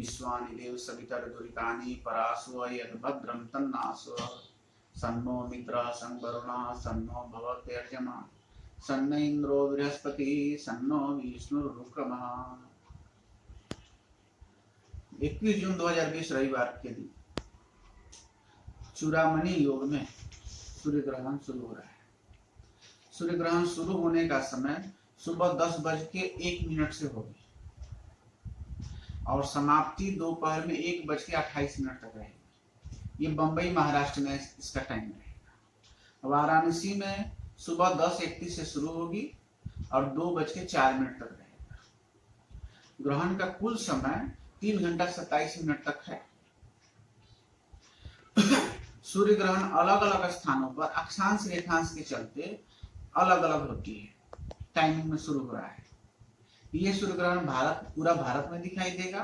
विश्वानि देव सवितर्दुरितानि परासो यद्भद्रं तन्नासो सन्नो मित्रः संवरुणः सन्नो भवत्यर्चमा सन्न इंद्रो बृहस्पति सन्नो विष्णुरुक्रमः। 21 जून 2020 रविवार के दिन चूड़ामणि योग में सूर्य ग्रहण शुरू हो रहा है। सूर्य ग्रहण शुरू होने का समय सुबह 10:01 से होगी और समाप्ति दोपहर में 1:28 तक रहेगी। ये बंबई महाराष्ट्र में इसका टाइम रहेगा। वाराणसी में सुबह 10:31 से शुरू होगी और 2:04 तक रहेगा। ग्रहण का कुल समय 3 घंटा 27 मिनट तक है। सूर्य ग्रहण अलग अलग स्थानों पर अक्षांश रेखांश के चलते अलग अलग होती है, टाइमिंग में शुरू हो रहा है। ये सूर्य ग्रहण पूरा भारत में दिखाई देगा,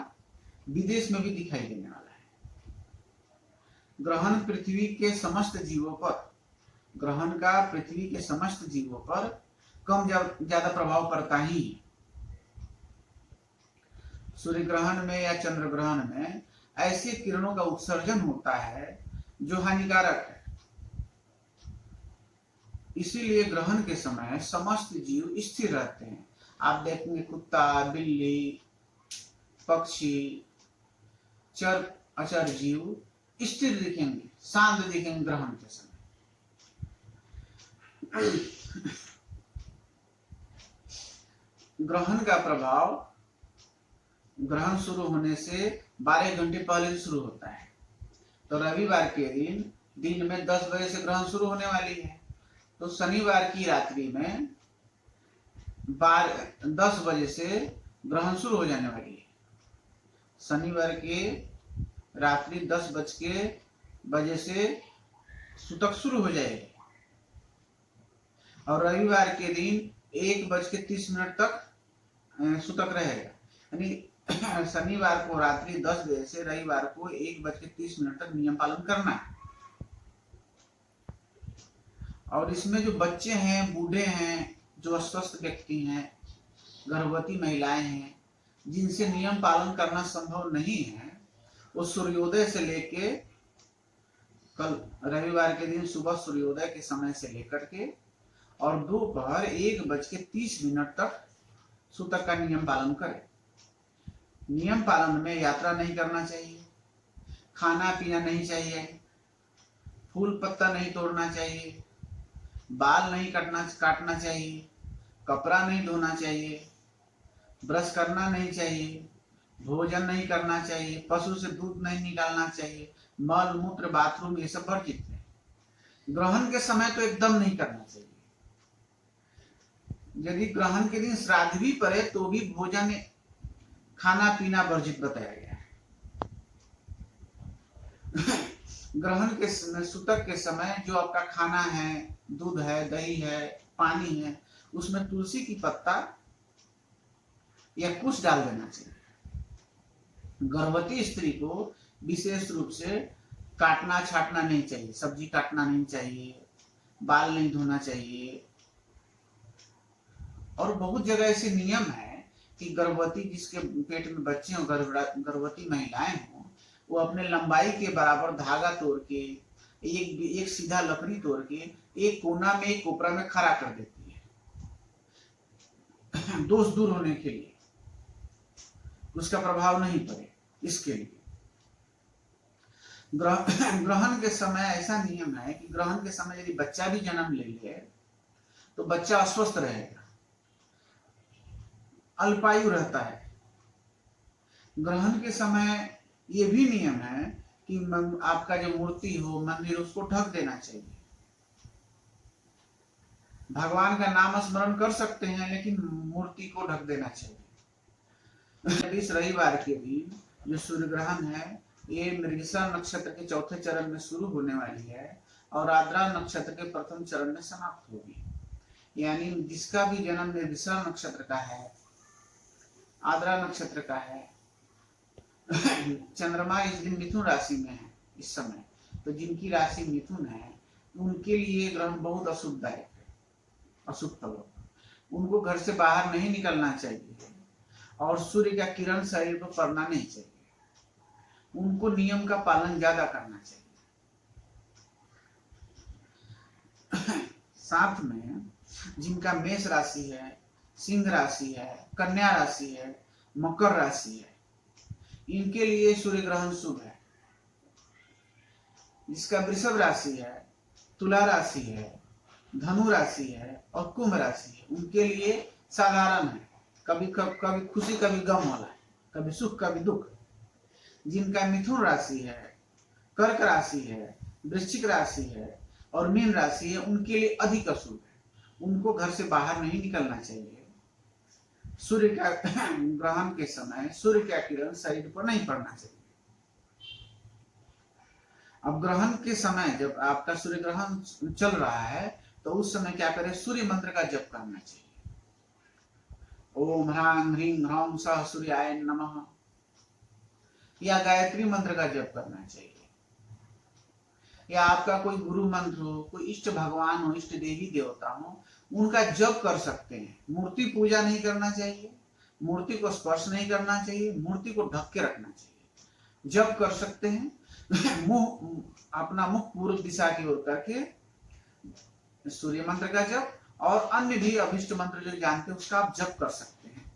विदेश में भी दिखाई देने वाला है। ग्रहण पृथ्वी के समस्त जीवों पर, ग्रहण का पृथ्वी के समस्त जीवों पर कम ज्यादा प्रभाव पड़ता ही। सूर्य ग्रहण में या चंद्र ग्रहण में ऐसे किरणों का उत्सर्जन होता है जो हानिकारक है। इसीलिए ग्रहण के समय समस्त जीव स्थिर रहते हैं। आप देखेंगे कुत्ता, बिल्ली, पक्षी, चर अचर जीव स्थिर दिखेंगे, शांत दिखेंगे ग्रहण के समय। ग्रहण का प्रभाव ग्रहण शुरू होने से 12 घंटे पहले से शुरू होता है। तो रविवार के दिन में 10 बजे से ग्रहण शुरू होने वाली है। तो शनिवार की रात्रि में 10 बजे से ग्रहण शुरू हो जाने वाली है। शनिवार के रात्रि 10 बजे से सूतक शुरू हो जाएगी और रविवार के दिन 1:30 तक सूतक रहेगा। यानी शनिवार को रात्रि 10 बजे से रविवार को 1:30 तक नियम पालन करना है। और इसमें जो बच्चे हैं, बूढ़े हैं, जो अस्वस्थ व्यक्ति हैं, गर्भवती महिलाएं हैं, जिनसे नियम पालन करना संभव नहीं है, वो सूर्योदय से लेके कल रविवार के दिन सुबह सूर्योदय के समय से लेकर के और दोपहर 1:30 तक सूतक का नियम पालन करें। नियम पालन में यात्रा नहीं करना चाहिए, खाना पीना नहीं चाहिए, फूल पत्ता नहीं तोड़ना चाहिए, बाल नहीं काटना चाहिए, कपड़ा नहीं धोना चाहिए, ब्रश करना नहीं चाहिए, भोजन नहीं करना चाहिए, पशु से दूध नहीं निकालना चाहिए, मल मूत्र बाथरूम ये सब वर्जित है। ग्रहण के समय तो एकदम नहीं करना चाहिए। यदि ग्रहण के दिन श्राद्ध भी पड़े तो भी भोजन खाना पीना वर्जित बताया गया है। ग्रहण के सूतक के समय जो आपका खाना है, दूध है, दही है, पानी है, उसमें तुलसी की पत्ता या कुछ डाल देना चाहिए। गर्भवती स्त्री को विशेष रूप से काटना छाटना नहीं चाहिए, सब्जी काटना नहीं चाहिए, बाल नहीं धोना चाहिए। और बहुत जगह ऐसे नियम है कि गर्भवती जिसके पेट में बच्चे हो, गर्भवती महिलाएं हो, वो अपने लंबाई के बराबर धागा तोड़ के एक सीधा लकड़ी तोड़ के एक कोना में, एक कोपरा में खड़ा कर देती है दोष दूर होने के लिए, उसका प्रभाव नहीं पड़े इसके लिए। ग्रहण के समय ऐसा नियम है कि ग्रहण के समय यदि बच्चा भी जन्म ले ले तो बच्चा अस्वस्थ रहेगा, अल्पायु रहता है। ग्रहण के समय ये भी नियम है कि आपका जो मूर्ति हो, मंदिर, उसको ढक देना चाहिए। भगवान का नाम स्मरण कर सकते हैं लेकिन मूर्ति को ढक देना चाहिए। इस रविवार के दिन जो सूर्य ग्रहण है ये मृगशिरा नक्षत्र के चौथे चरण में शुरू होने वाली है और आद्रा नक्षत्र के प्रथम चरण में समाप्त होगी। यानी जिसका भी जन्म मृगशिरा नक्षत्र का है, आद्रा नक्षत्र का है, चंद्रमा इस दिन मिथुन राशि में है इस समय, तो जिनकी राशि मिथुन है उनके लिए ग्रहण बहुत अशुभदायक है, अशुभ फल। उनको घर से बाहर नहीं निकलना चाहिए और सूर्य का किरण शरीर पर पड़ना नहीं चाहिए। उनको नियम का पालन ज्यादा करना चाहिए। साथ में जिनका मेष राशि है, सिंह राशि है, कन्या राशि है, मकर राशि है, इनके लिए सूर्य ग्रहण शुभ है। जिसका वृषभ राशि है, तुला राशि है, धनु राशि है और कुंभ राशि है, उनके लिए साधारण है। कभी खुशी कभी गम वाला है, कभी सुख कभी दुख। जिनका मिथुन राशि है, कर्क राशि है, वृश्चिक राशि है और मीन राशि है, उनके लिए अधिक अशुभ है। उनको घर से बाहर नहीं निकलना चाहिए। सूर्य का ग्रहण के समय सूर्य का किरण शरीर पर नहीं पड़ना चाहिए। अब ग्रहण के समय जब आपका सूर्य ग्रहण चल रहा है तो उस समय क्या करें, सूर्य मंत्र का जप करना चाहिए। ओम ह्रां ह्रीं ह्रौं सः सूर्याय नमः, या गायत्री मंत्र का जप करना चाहिए। या आपका कोई गुरु मंत्र हो, कोई इष्ट भगवान हो, इष्ट देवी देवता हो, उनका जप कर सकते हैं। मूर्ति पूजा नहीं करना चाहिए, मूर्ति को स्पर्श नहीं करना चाहिए, मूर्ति को ढक के रखना चाहिए। जप कर सकते हैं अपना मुख पूर्व दिशा की ओर करके सूर्य मंत्र का जप, और अन्य भी अभिष्ट मंत्र जो जानते हैं उसका आप जप कर सकते हैं।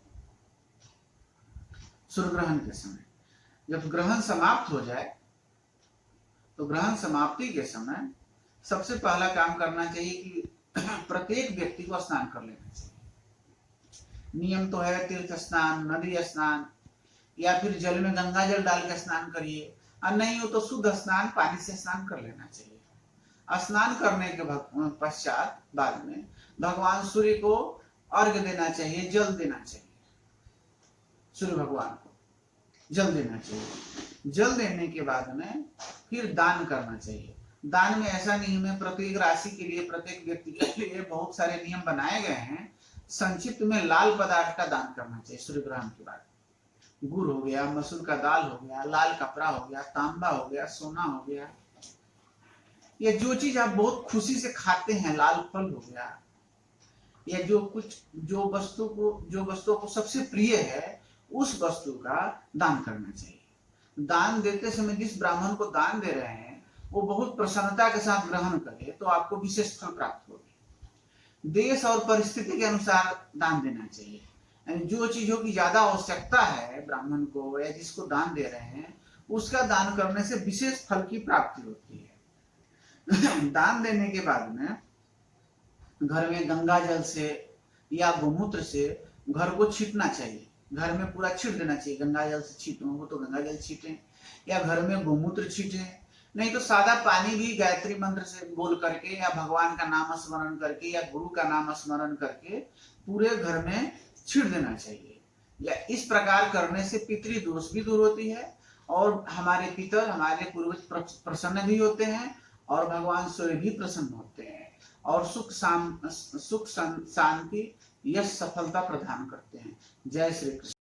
सूर्य ग्रहण के समय जब ग्रहण समाप्त हो जाए तो ग्रहण समाप्ति के समय सबसे पहला काम करना चाहिए कि प्रत्येक व्यक्ति को स्नान कर लेना चाहिए। नियम तो है तीर्थ स्नान, नदी स्नान, या फिर जल में गंगा जल डाल के स्नान करिए, और नहीं हो तो शुद्ध स्नान पानी से स्नान कर लेना चाहिए। स्नान करने के पश्चात बाद में भगवान सूर्य को अर्घ्य देना चाहिए, जल देना चाहिए। सूर्य भगवान को जल देना चाहिए। जल देने के बाद में फिर दान करना चाहिए। दान में ऐसा नियम है, प्रत्येक राशि के लिए, प्रत्येक व्यक्ति के लिए बहुत सारे नियम बनाए गए हैं। संक्षिप्त में लाल पदार्थ का दान करना चाहिए सूर्य ग्रहण के बाद। गुड़ हो गया, मसूर का दाल हो गया, लाल कपड़ा हो गया, तांबा हो गया, सोना हो गया, या जो चीज आप बहुत खुशी से खाते हैं, लाल फल हो गया, या जो वस्तुओं को सबसे प्रिय है उस वस्तु का दान करना चाहिए। दान देते समय जिस ब्राह्मण को दान दे रहे हैं वो बहुत प्रसन्नता के साथ ग्रहण करे तो आपको विशेष फल प्राप्त होगी। देश और परिस्थिति के अनुसार दान देना चाहिए। यानी जो चीजों की ज्यादा आवश्यकता है ब्राह्मण को या जिसको दान दे रहे हैं, उसका दान करने से विशेष फल की प्राप्ति होती है। दान देने के बाद में घर में गंगा जल से या गोमूत्र से घर को छीटना चाहिए। घर में पूरा छीट देना चाहिए। गंगा जल से छीटो हो तो गंगा जल छीटें, या घर में गोमूत्र छीटें, नहीं तो सादा पानी भी गायत्री मंत्र से बोल करके या भगवान का नाम स्मरण करके या गुरु का नाम स्मरण करके पूरे घर में छीट देना चाहिए। या इस प्रकार करने से पितृ दोष भी दूर होती है और हमारे पितर, हमारे पूर्वज प्रसन्न भी होते हैं और भगवान सूर्य भी प्रसन्न होते हैं और सुख शांति, यश, सफलता प्रदान करते हैं। जय श्री कृष्ण।